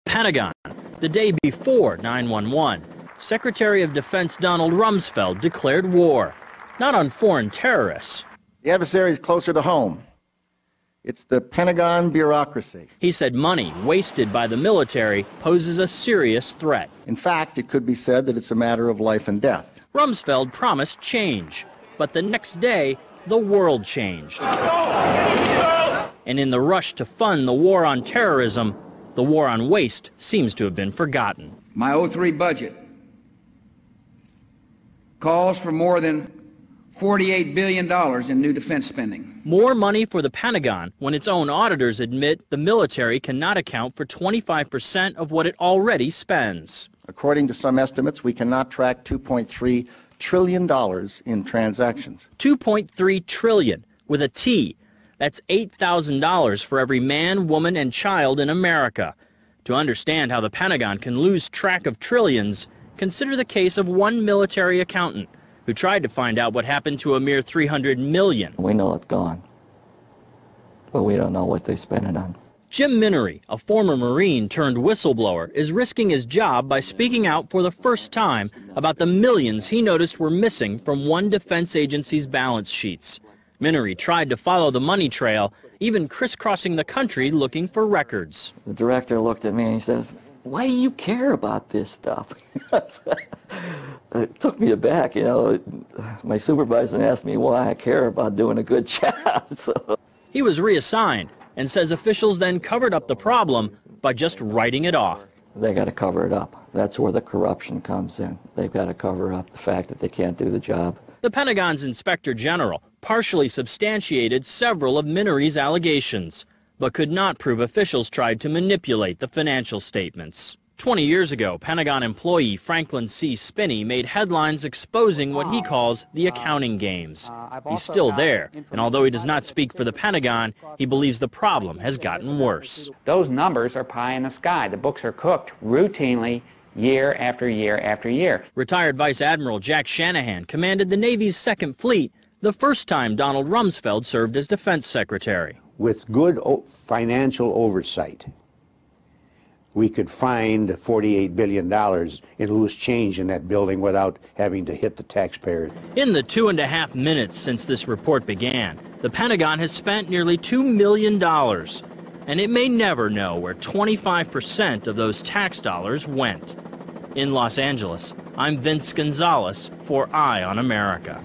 Pentagon, the day before 9/11, Secretary of Defense Donald Rumsfeld declared war, not on foreign terrorists. The adversary is closer to home. It's the Pentagon bureaucracy. He said money wasted by the military poses a serious threat. In fact, it could be said that it's a matter of life and death. Rumsfeld promised change, but the next day, the world changed. And in the rush to fund the war on terrorism, the war on waste seems to have been forgotten. My 03 budget calls for more than $48 billion in new defense spending. More money for the Pentagon when its own auditors admit the military cannot account for 25% of what it already spends. According to some estimates, we cannot track $2.3 trillion in transactions. $2.3 trillion with a T. That's $8,000 for every man, woman, and child in America. To understand how the Pentagon can lose track of trillions, consider the case of one military accountant who tried to find out what happened to a mere $300 million. We know it's gone, but we don't know what they spent it on. Jim Minery, a former Marine turned whistleblower, is risking his job by speaking out for the first time about the millions he noticed were missing from one defense agency's balance sheets. Minery tried to follow the money trail, even crisscrossing the country looking for records. The director looked at me and he says, "Why do you care about this stuff?" It took me aback, you know. My supervisor asked me why I care about doing a good job. So he was reassigned and says officials then covered up the problem by just writing it off. They got to cover it up. That's where the corruption comes in. They've got to cover up the fact that they can't do the job. The Pentagon's Inspector General partially substantiated several of Minery's allegations, but could not prove officials tried to manipulate the financial statements. 20 years ago, Pentagon employee Franklin C. Spinney made headlines exposing what he calls the accounting games. He's still there, and although he does not speak for the Pentagon, he believes the problem has gotten worse. Those numbers are pie in the sky. The books are cooked routinely year after year after year. Retired Vice Admiral Jack Shanahan commanded the Navy's Second Fleet the first time Donald Rumsfeld served as Defense Secretary. With good financial oversight, we could find $48 billion in loose change in that building without having to hit the taxpayers. In the 2.5 minutes since this report began, the Pentagon has spent nearly $2 million, and it may never know where 25% of those tax dollars went. In Los Angeles, I'm Vince Gonzalez for Eye on America.